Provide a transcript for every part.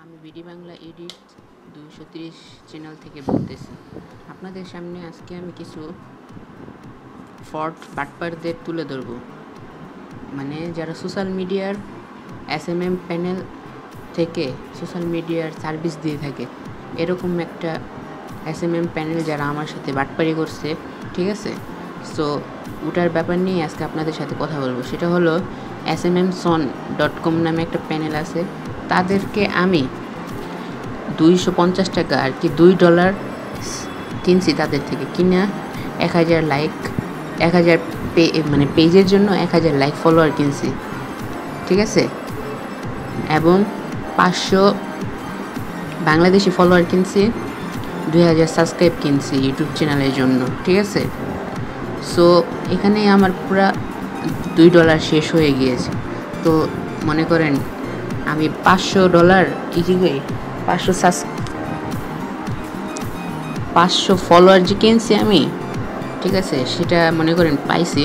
আমি BD Bangla edit 230 channel থেকে বলতেছি। আপনাদের সামনে আজকে আমি কিছু বাটপারদের তুলে ধরব, মানে যারা সোশ্যাল মিডিয়ার এসএমএম প্যানেল থেকে সোশ্যাল মিডিয়ার সার্ভিস দিয়ে থাকে, এরকম একটা এসএমএম প্যানেল যারা আমার সাথে বাটপারি করছে, ঠিক আছে। সো ওটার ব্যাপার নিয়ে আজকে আপনাদের সাথে কথা বলবো। সেটা হলো SMMSon.com নামে একটা প্যানেল আছে। তাদেরকে আমি 250 টাকা আর কি $2 কিনছি তাদের থেকে, কিনা 1000 লাইক 1000 মানে পেজের জন্য 1000 লাইক ফলোয়ার কিনছি, ঠিক আছে। এবং 500 বাংলাদেশি ফলোয়ার কিনছি, 2000 সাবস্ক্রাইব কিনছি ইউটিউব চ্যানেলের জন্য, ঠিক আছে। সো এখানে আমার পুরা $2 শেষ হয়ে গিয়েছে। তো মনে করেন আমি $500 করি, 500 ফলোয়ার যে কিনছি আমি, ঠিক আছে, সেটা মনে করেন পাইছি।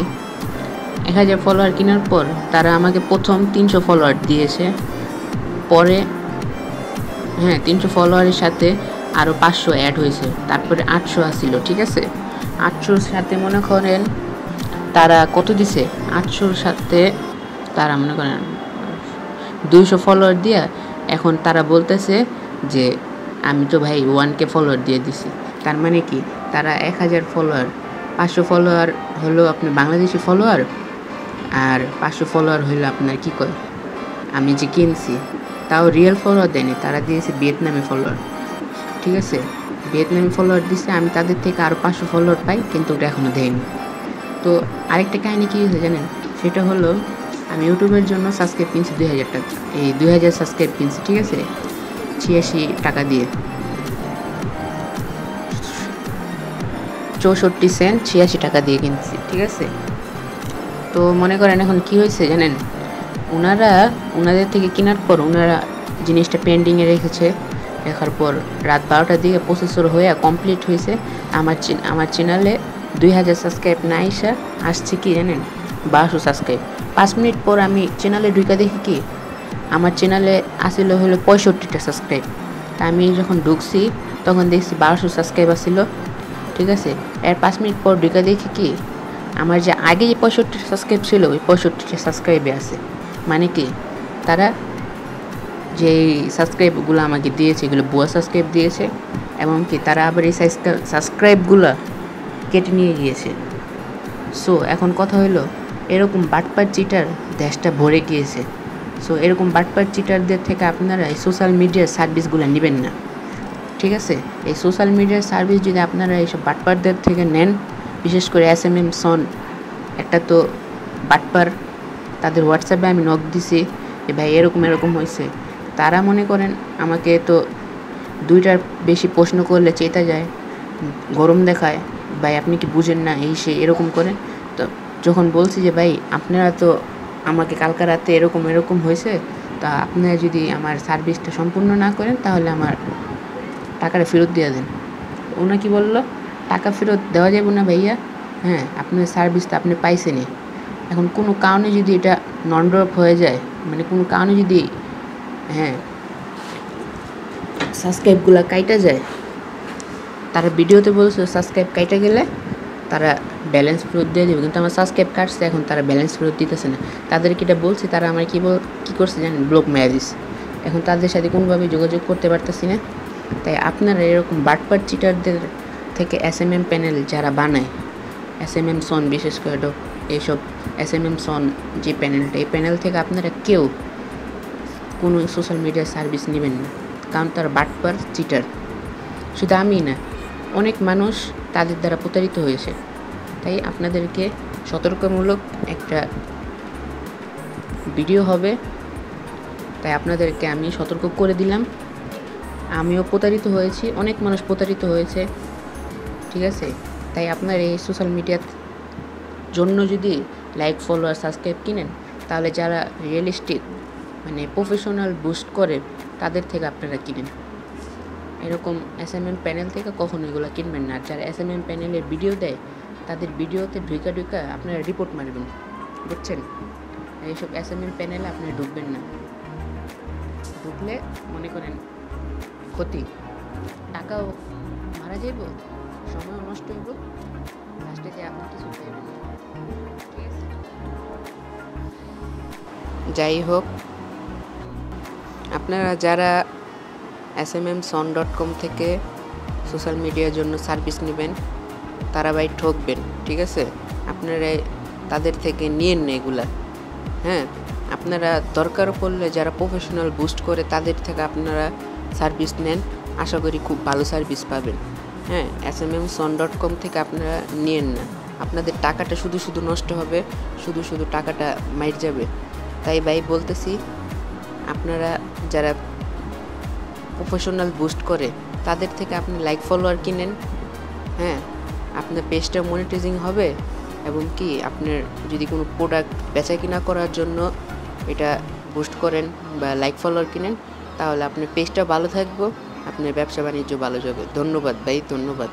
1000 ফলোয়ার কেনার পর তারা আমাকে প্রথম 300 ফলোয়ার দিয়েছে, পরে 300 ফলোয়ারের সাথে আরও 500 অ্যাড হয়েছে, তারপরে 800 আসছিল, ঠিক আছে। 800-র সাথে মনে করেন তারা কত দিছে, 800-র সাথে তারা মনে করেন 200 ফলোয়ার দিয়া এখন তারা বলতেছে যে আমি তো ভাই 1K ফলোয়ার দিয়ে দিছি। তার মানে কি, তারা 1000 ফলোয়ার, 500 ফলোয়ার হলো আপনার বাংলাদেশি ফলোয়ার, আর 500 ফলোয়ার হলো আপনার কি কয় আমি যে কিনছি, তাও রিয়েল ফলোয়ার দেয়নি, তারা দিয়েছে ভিয়েতনামি ফলোয়ার, ঠিক আছে। ভিয়েতনামি ফলোয়ার দিছে, আমি তাদের থেকে আরও 500 ফলোয়ার পাই, কিন্তু ওটা এখনও দেয়নি। তো আরেকটা কাহিনি কী হয়েছে জানেন, সেটা হলো আমি ইউটিউবের জন্য সাবস্ক্রাইব কিনছি 2000 টাকা, এই 2000 সাবস্ক্রাইব কিনছি, ঠিক আছে, 86 টাকা দিয়ে, 64 সেন্ট 86 টাকা দিয়ে কিনছি, ঠিক আছে। তো মনে করেন এখন কি হয়েছে জানেন, ওনাদের থেকে কেনার পর ওনারা জিনিসটা পেন্ডিংয়ে রেখেছে, রাখার পর রাত 12টার দিকে প্রসেসর হয়ে কমপ্লিট হয়েছে। আমার চ্যানেলে 2000 সাবস্ক্রাইব না আসছে কি জানেন, 1200 সাবস্ক্রাইব। 5 মিনিট পর আমি চ্যানেলে ঢুকে দেখি কি আমার চ্যানেলে আসিল হলো 65টা সাবস্ক্রাইব। তা আমি যখন ঢুকছি তখন দেখছি 1200 সাবস্ক্রাইব আসিল, ঠিক আছে। এর 5 মিনিট পর ঢুকে দেখি কি আমার যে আগে যে 65টা সাবস্ক্রাইব ছিল, ওই 65টা সাবস্ক্রাইবে আছে। মানে কি, তারা যে সাবস্ক্রাইবগুলো আমাকে দিয়েছে এগুলো ভুয়া সাবস্ক্রাইব দিয়েছে, এবং কি তারা আবার এই সাবস্ক্রাইবগুলো কেটে নিয়ে গিয়েছে। সো এখন কথা হলো, এরকম বাটপার চিটার দেশটা ভরে গিয়েছে। সো এরকম বাটপার চিটারদের থেকে আপনারা এই সোশ্যাল মিডিয়ার সার্ভিসগুলো নেবেন না, ঠিক আছে। এই সোশ্যাল মিডিয়ার সার্ভিস যদি আপনারা এইসব বাটপারদের থেকে নেন, বিশেষ করে SMMSon একটা তো বাটপার, তাদের হোয়াটসঅ্যাপে আমি নক দিছি যে ভাই এরকম হয়েছে। তারা মনে করেন আমাকে তো 2টার বেশি প্রশ্ন করলে চেতা যায়, গরম দেখায়, ভাই আপনি কি বুঝেন না, এই সে এরকম করেন। তো যখন বলছি যে ভাই আপনারা তো আমাকে কালকে রাতে এরকম হয়েছে, তা আপনারা যদি আমার সার্ভিসটা সম্পূর্ণ না করেন তাহলে আমার টাকাটা ফেরত দিয়ে দেন। ওনা কি বললো, টাকা ফেরত দেওয়া যাবে না ভাইয়া, আপনার সার্ভিসটা আপনি পাইছেনই। এখন কোনো কারণে যদি এটা নন ড্রপ হয়ে যায়, মানে কোনো কারণে যদি সাবস্ক্রাইবগুলো কাইটা যায়, তারা ভিডিওতে বলছে সাবস্ক্রাইব কাইটা গেলে তারা ব্যালেন্স ফেরত দিয়ে দেবে, কিন্তু আমার সাবস্ক্রাইব কাটছে, এখন তারা ব্যালেন্স ফেরত দিতেছে না। তাদেরকে এটা বলছে, তারা আমার কী করছে জানেন, ব্লক মেরে দিচ্ছে। এখন তাদের সাথে কোনোভাবেই যোগাযোগ করতে পারতেছি না। তাই আপনারা এরকম বাটপার চিটারদের থেকে SMM প্যানেল যারা বানায়, SMMSon বিশেষ করে এইসব SMMSon যে প্যানেলটা, এই প্যানেল থেকে আপনারা কেউ কোনো সোশ্যাল মিডিয়ার সার্ভিস নেবেন না, কারণ তারা বাটপার চিটার। শুধু আমি না, অনেক মানুষ তাদের দ্বারা প্রতারিত হয়েছে। তাই আপনাদেরকে সতর্কমূলক একটা ভিডিও হবে, তাই আপনাদেরকে আমি সতর্ক করে দিলাম। আমিও প্রতারিত হয়েছি, অনেক মানুষ প্রতারিত হয়েছে, ঠিক আছে। তাই আপনার এই সোশ্যাল মিডিয়ার জন্য যদি লাইক ফলোয়ার সাবস্ক্রাইব কিনেন, তাহলে যারা রিয়েলিস্টিক মানে প্রফেশনাল বুস্ট করে তাদের থেকে আপনারা কিনেন। এরকম SMM প্যানেল থেকে কখনো এগুলো কিনবেন না। যারা SMM প্যানেলের ভিডিও দেয় তাদের ভিডিওতে ঢুকা আপনারা রিপোর্ট মারবেন, বুঝছেন। এইসব SMM প্যানেলে আপনারা ঢুকবেন না। ঢুকলে মনে করেন ক্ষতি, টাকাও মারা যাইব, সময়ও নষ্ট হইব, লাস্টে যে আপনি কিছু পাইবেন না। ঠিক আছে, যাই হোক, আপনারা যারা smmson.com থেকে সোশ্যাল মিডিয়ার জন্য সার্ভিস নেবেন তারা ভাই ঠকবেন। ঠিক আছে, আপনারা তাদের থেকে নিয়েন না এগুলা। হ্যাঁ, আপনারা দরকার পড়লে যারা প্রফেশনাল বুস্ট করে তাদের থেকে আপনারা সার্ভিস নেন, আশা করি খুব ভালো সার্ভিস পাবেন। হ্যাঁ, smmson.com থেকে আপনারা নিয়েন না, আপনাদের টাকাটা শুধু শুধু নষ্ট হবে, শুধু শুধু টাকাটা মাইর যাবে। তাই ভাই বলতেছি, আপনারা যারা প্রফেশনাল বুস্ট করে তাদের থেকে আপনি লাইক ফলোয়ার কিনেন। হ্যাঁ, আপনার পেজটা মনিটাইজিং হবে, এবং কি আপনার যদি কোনো প্রোডাক্ট বেচা কিনা করার জন্য এটা বুস্ট করেন বা লাইক ফলোয়ার কিনেন, তাহলে আপনার পেজটা ভালো থাকবে, আপনার ব্যবসা বাণিজ্য ভালো যাবে। ধন্যবাদ ভাই, ধন্যবাদ।